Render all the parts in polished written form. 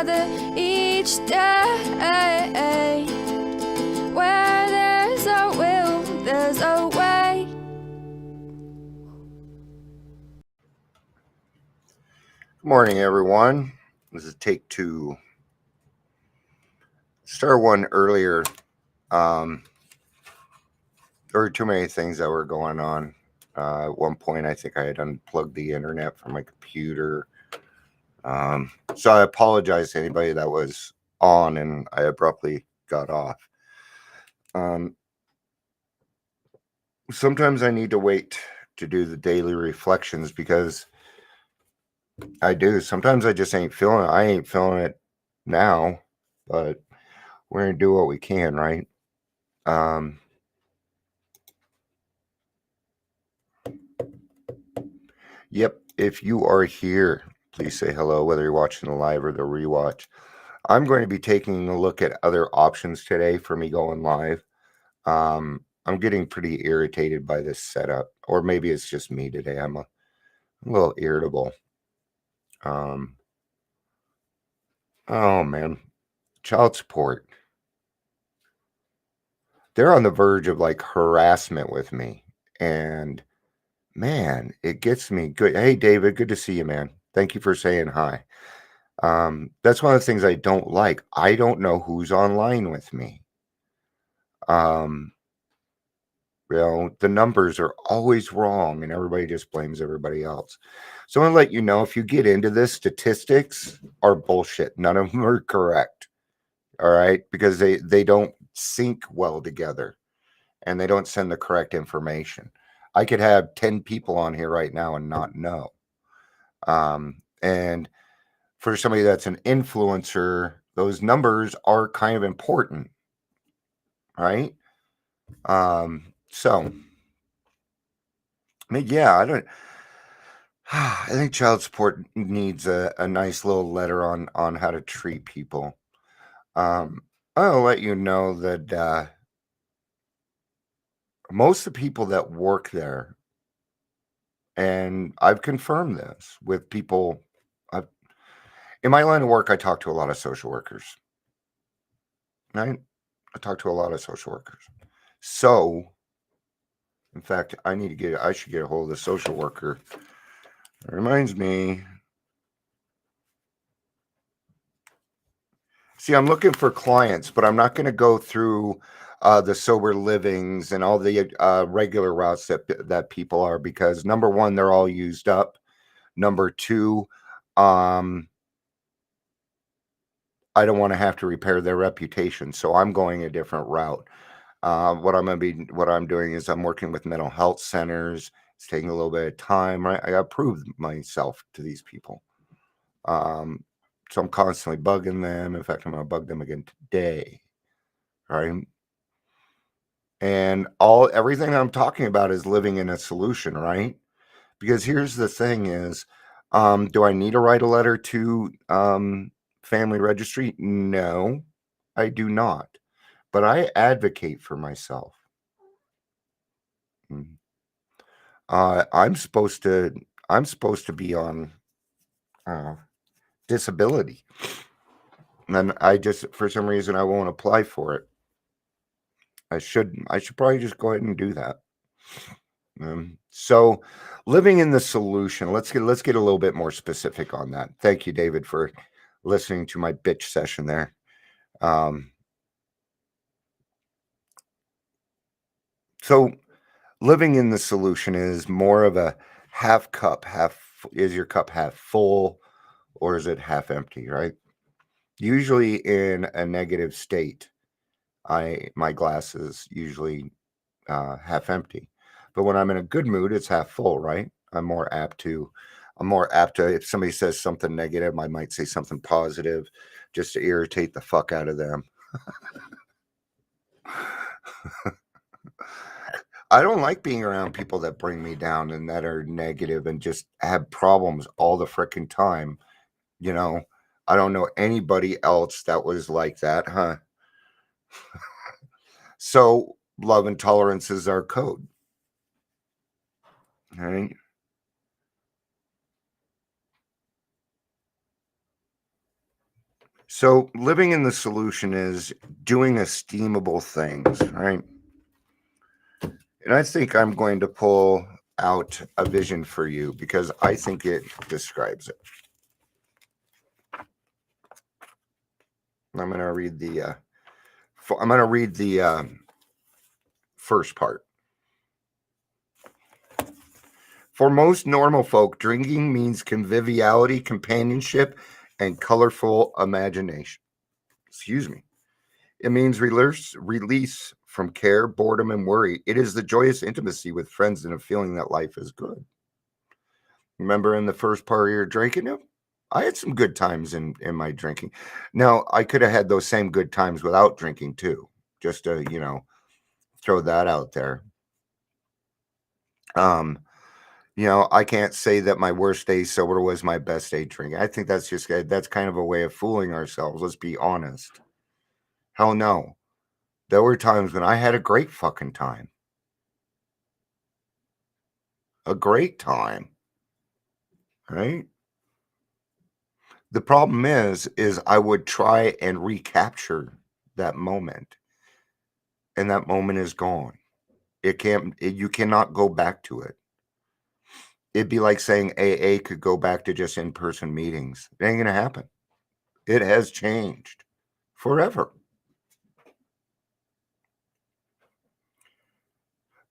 another each day. Where there's a will, there's a way. Good morning, everyone. This is take two. Start one earlier. There were too many things that were going on. At one point, I think I had unplugged the internet from my computer. So I apologize to anybody that was on and I abruptly got off. Sometimes I need to wait to do the daily reflections because I do. Sometimes I just ain't feeling it. I ain't feeling it now, but we're going to do what we can, right? Yep. If you are here, please say hello, whether you're watching the live or the rewatch. I'm going to be taking a look at other options today for me going live. I'm getting pretty irritated by this setup, or maybe it's just me today. I'm a little irritable. Oh man, child support. They're on the verge of like harassment with me, and man, it gets me good. Hey, David, good to see you, man. Thank you for saying hi. That's one of the things I don't like. I don't know who's online with me. The numbers are always wrong and everybody just blames everybody else. So I'm going to let you know, if you get into this, statistics are bullshit. None of them are correct. All right. Because they don't sync well together and they don't send the correct information. I could have 10 people on here right now and not know. And for somebody that's an influencer, those numbers are kind of important. Right. So I mean, yeah, I think child support needs a nice little letter on how to treat people. I'll let you know that most of the people that work there, and I've confirmed this with people, in my line of work, I talk to a lot of social workers. Right? I talk to a lot of social workers. So, in fact, I should get a hold of the social worker. It reminds me. See, I'm looking for clients, but I'm not going to go through the sober livings and all the regular routes that people are, because number one, they're all used up. Number two, I don't want to have to repair their reputation, so I'm going a different route. What I'm doing is I'm working with mental health centers. It's taking a little bit of time. Right? I got to prove myself to these people. So I'm constantly bugging them. In fact, I'm going to bug them again today. Right. And everything I'm talking about is living in a solution, right? Because here's the thing is, do I need to write a letter to family registry? No, I do not. But I advocate for myself. I'm supposed to be on disability. And I just, for some reason, I won't apply for it. I should probably just go ahead and do that. So living in the solution, let's get a little bit more specific on that. Thank you, David, for listening to my bitch session there. So living in the solution is more of a is your cup half full or is it half empty, right? Usually in a negative state, my glass is usually half empty. But when I'm in a good mood, it's half full, right? I'm more apt to, if somebody says something negative, I might say something positive just to irritate the fuck out of them. I don't like being around people that bring me down and that are negative and just have problems all the frickin' time. You know, I don't know anybody else that was like that, huh? So love and tolerance is our code. Right? So living in the solution is doing esteemable things, right? And I think I'm going to pull out a vision for you because I think it describes it. I'm going to read the first part. For most normal folk, drinking means conviviality, companionship, and colorful imagination. Excuse me. It means release from care, boredom, and worry. It is the joyous intimacy with friends and a feeling that life is good. Remember in the first part of your drinking? I had some good times in my drinking. Now, I could have had those same good times without drinking too, just to, throw that out there. I can't say that my worst day sober was my best day drinking. I think that's kind of a way of fooling ourselves. Let's be honest. Hell no. There were times when I had a great fucking time. A great time. Right? The problem is I would try and recapture that moment. And that moment is gone. You cannot go back to it. It'd be like saying AA could go back to just in-person meetings. It ain't gonna happen. It has changed forever.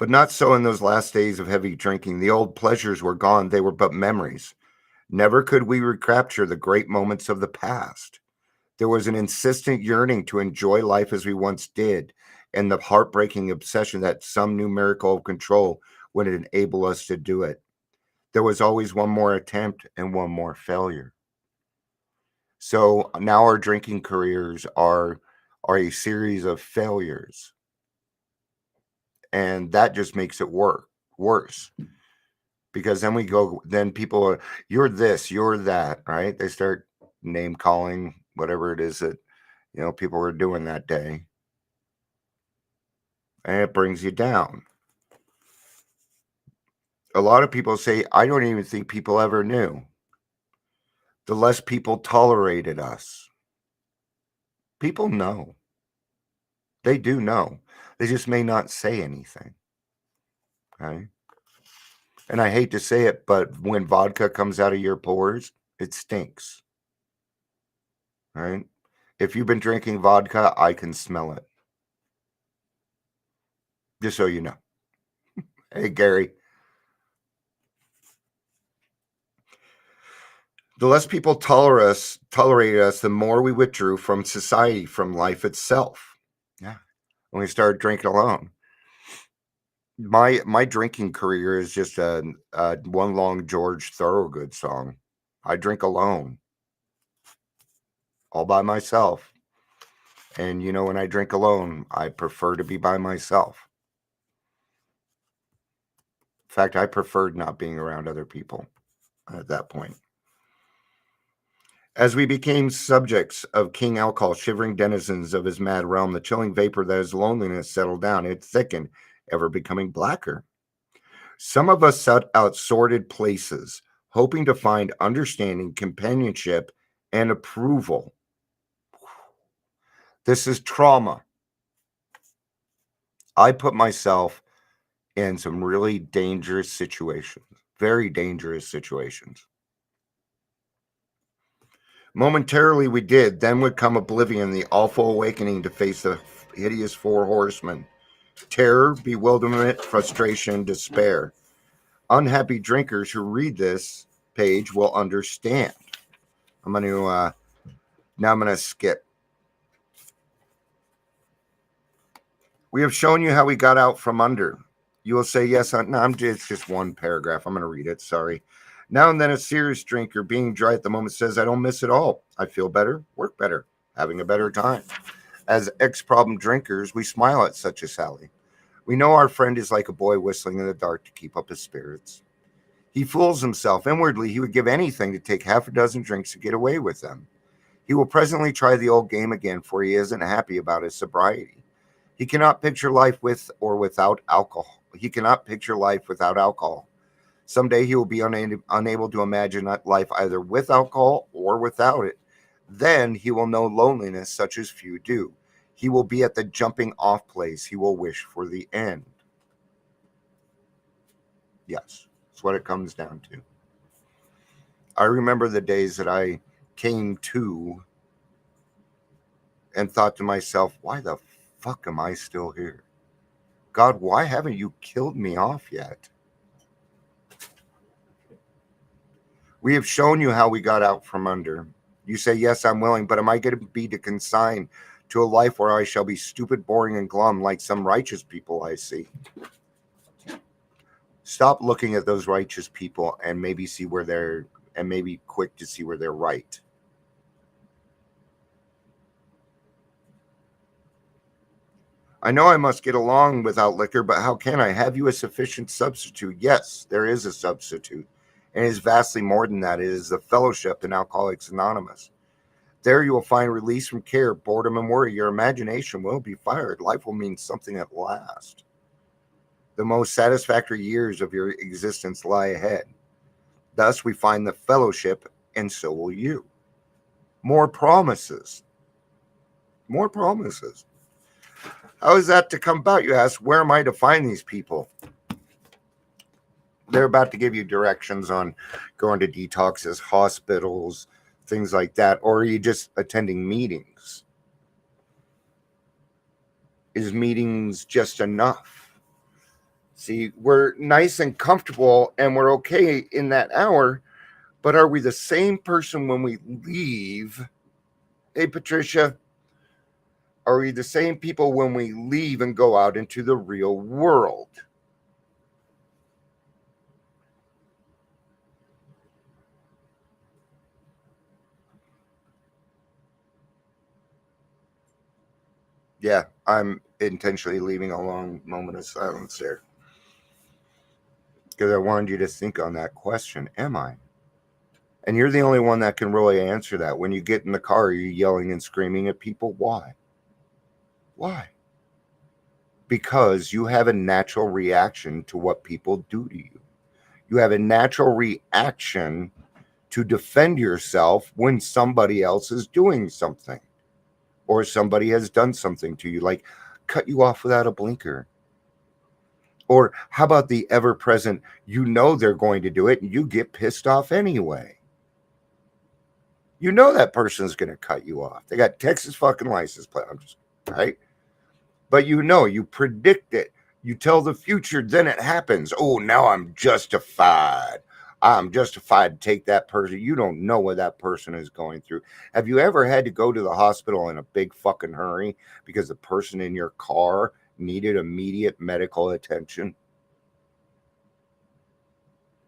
But not so in those last days of heavy drinking. The old pleasures were gone. They were but memories. Never could we recapture the great moments of the past. There was an insistent yearning to enjoy life as we once did, and the heartbreaking obsession that some new miracle of control would enable us to do it. There was always one more attempt and one more failure. So now our drinking careers are a series of failures. And that just makes it worse. Because then people are, you're this, you're that, right? They start name calling whatever it is that, people are doing that day. And it brings you down. A lot of people say, I don't even think people ever knew. The less people tolerated us. People know. They do know. They just may not say anything. Okay? And I hate to say it, but when vodka comes out of your pores, it stinks. Right? If you've been drinking vodka, I can smell it. Just so you know. Hey, Gary. The less people tolerated us, the more we withdrew from society, from life itself. Yeah. When we started drinking alone. My drinking career is just a one long George Thorogood song. I drink alone, all by myself. And when I drink alone, I prefer to be by myself. In fact, I preferred not being around other people at that point. As we became subjects of King Alcohol, shivering denizens of his mad realm, the chilling vapor that is loneliness settled down. It thickened, ever becoming blacker. Some of us sought out sordid places, hoping to find understanding, companionship, and approval. This is trauma. I put myself in some really dangerous situations, very dangerous situations. Momentarily we did, then would come oblivion, the awful awakening to face the hideous four horsemen. Terror, bewilderment, frustration, despair. Unhappy drinkers who read this page will understand. I'm going to skip. We have shown you how we got out from under. You will say, yes, it's just one paragraph. I'm going to read it. Sorry. Now and then a serious drinker being dry at the moment says, I don't miss it all. I feel better, work better, having a better time. As ex-problem drinkers, we smile at such a sally. We know our friend is like a boy whistling in the dark to keep up his spirits. He fools himself. Inwardly, he would give anything to take half a dozen drinks to get away with them. He will presently try the old game again, for he isn't happy about his sobriety. He cannot picture life with or without alcohol. He cannot picture life without alcohol. Someday he will be unable to imagine life either with alcohol or without it. Then he will know loneliness such as few do. He will be at the jumping off place. He will wish for the end. Yes, that's what it comes down to. I remember the days that I came to and thought to myself, why the fuck am I still here? God, why haven't you killed me off yet? We have shown you how we got out from under. You say, yes, I'm willing, but am I going to be consigned to a life where I shall be stupid, boring, and glum like some righteous people I see? Stop looking at those righteous people and maybe see where they're, and maybe quick to see where they're right. I know I must get along without liquor, but how can I? Have you a sufficient substitute? Yes, there is a substitute. And it is vastly more than that. It is the fellowship in Alcoholics Anonymous. There you will find release from care, boredom, and worry. Your imagination will be fired. Life will mean something at last. The most satisfactory years of your existence lie ahead. Thus, we find the fellowship, and so will you. More promises. More promises. How is that to come about? You ask, where am I to find these people? They're about to give you directions on going to detoxes, hospitals, things like that, or are you just attending meetings? Is meetings just enough? See, we're nice and comfortable and we're okay in that hour, but are we the same person when we leave? Hey, Patricia, are we the same people when we leave and go out into the real world? Yeah, I'm intentionally leaving a long moment of silence there because I wanted you to think on that question. Am I? And you're the only one that can really answer that. When you get in the car, are you yelling and screaming at people? Why? Why? Because you have a natural reaction to what people do to you. You have a natural reaction to defend yourself when somebody else is doing something or somebody has done something to you, like cut you off without a blinker. Or how about the ever present, you know they're going to do it and you get pissed off anyway. You know that person's going to cut you off. They got Texas fucking license plate. I'm just, right? But you know, you predict it. You tell the future, then it happens. Oh, now I'm justified. I'm justified to take that person. You don't know what that person is going through. Have you ever had to go to the hospital in a big fucking hurry because the person in your car needed immediate medical attention?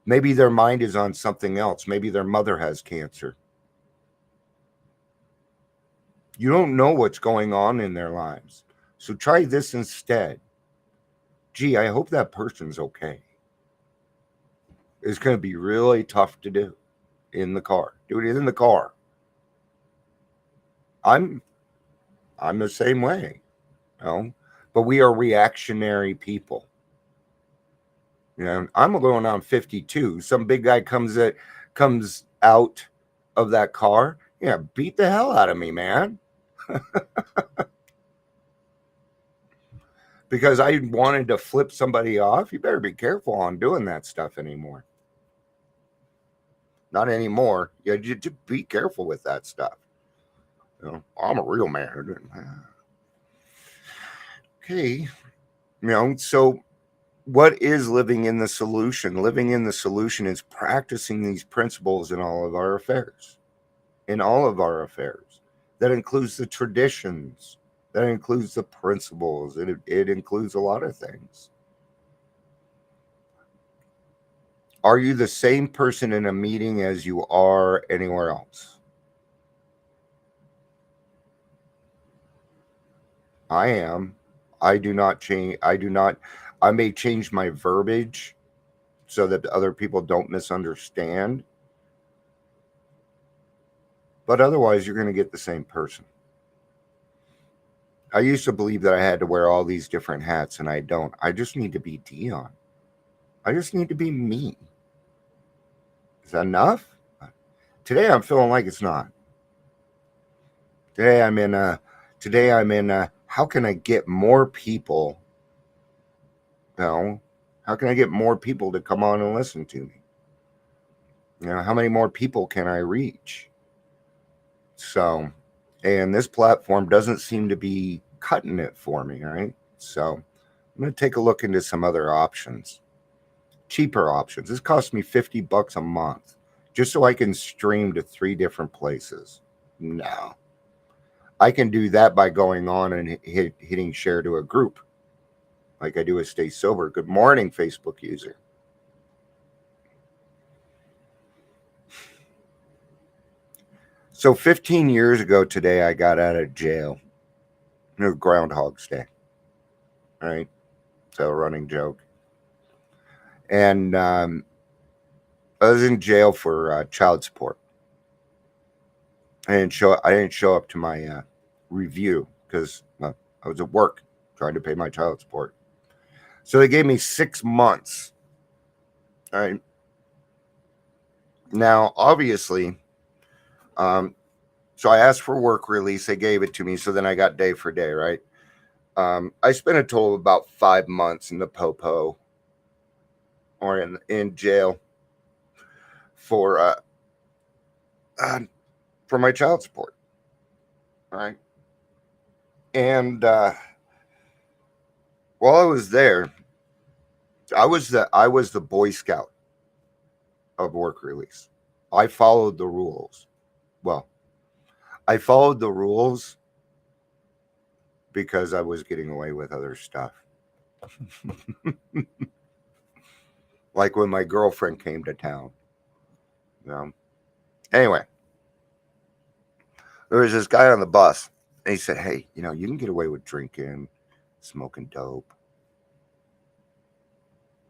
Maybe their mind is on something else. Maybe their mother has cancer. You don't know what's going on in their lives. So try this instead. Gee, I hope that person's okay. It's going to be really tough to do in the car. Do it in the car. I'm the same way, you know, but we are reactionary people. You know, I'm going on 52. Some big guy comes out of that car. Yeah, beat the hell out of me, man. Because I wanted to flip somebody off. You better be careful on doing that stuff anymore. Not anymore. You just be careful with that stuff. You know, I'm a real man. Okay. You know, so what is living in the solution? Living in the solution is practicing these principles in all of our affairs. In all of our affairs. That includes the traditions. That includes the principles. It includes a lot of things. Are you the same person in a meeting as you are anywhere else? I am. I do not change. I may change my verbiage so that other people don't misunderstand. But otherwise, you're going to get the same person. I used to believe that I had to wear all these different hats, and I don't. I just need to be Dion. I just need to be me. Is that enough? Today, I'm feeling like it's not. Today I'm in how can I get more people, how can I get more people to come on and listen to me? How many more people can I reach? So, and this platform doesn't seem to be cutting it for me, right? So, I'm going to take a look into some other options, cheaper options. This costs me $50 a month just so I can stream to 3 different places. No. I can do that by going on and hitting share to a group like I do with Stay Sober. Good morning, Facebook user. So 15 years ago today, I got out of jail. Groundhog's Day. All right. So a running joke. And I was in jail for child support. I didn't show up to my review because I was at work trying to pay my child support. So they gave me 6 months. All right. Now, obviously, so I asked for work release. They gave it to me. So then I got day for day, right? I spent a total of about 5 months in the popo or in jail for my child support. All right. And while I was there, I was the Boy Scout of work release. I followed the rules. Well, I followed the rules because I was getting away with other stuff. Like when my girlfriend came to town. Anyway, there was this guy on the bus, and he said, "Hey, you can get away with drinking, smoking dope,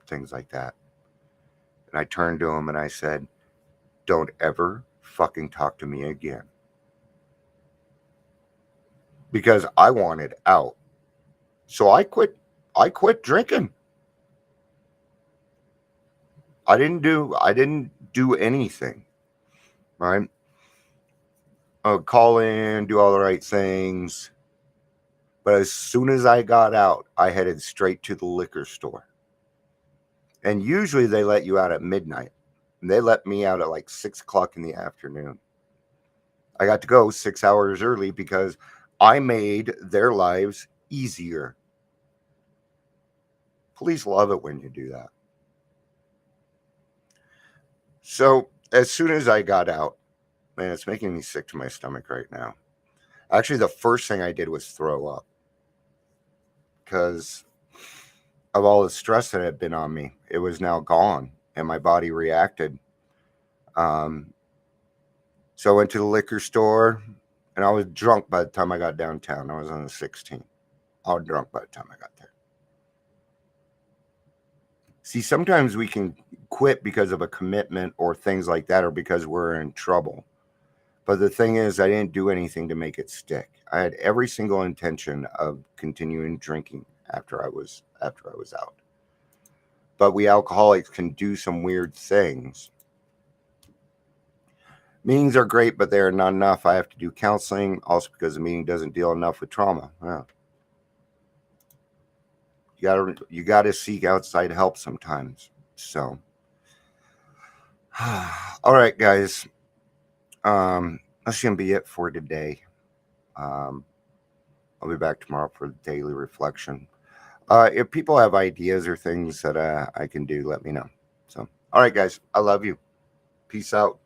things like that." And I turned to him and I said, "Don't ever fucking talk to me again." Because I wanted out. So I quit drinking. I didn't do anything. Right? Call in, do all the right things. But as soon as I got out, I headed straight to the liquor store. And usually they let you out at midnight. And they let me out at like 6 o'clock in the afternoon. I got to go 6 hours early because I made their lives easier. Police love it when you do that. So as soon as I got out, man, it's making me sick to my stomach right now. Actually, the first thing I did was throw up because of all the stress that had been on me. It was now gone, and my body reacted. So I went to the liquor store, and I was drunk by the time I got downtown. I was on the 16th. I was drunk by the time I got there. See, sometimes we can quit because of a commitment or things like that, or because we're in trouble. But the thing is, I didn't do anything to make it stick. I had every single intention of continuing drinking after I was out. But we alcoholics can do some weird things. Meetings are great, but they are not enough. I have to do counseling, also because the meeting doesn't deal enough with trauma. Yeah. You gotta seek outside help sometimes. So, all right, guys. That's gonna be it for today. I'll be back tomorrow for the daily reflection. If people have ideas or things that I can do, let me know. So, all right, guys. I love you. Peace out.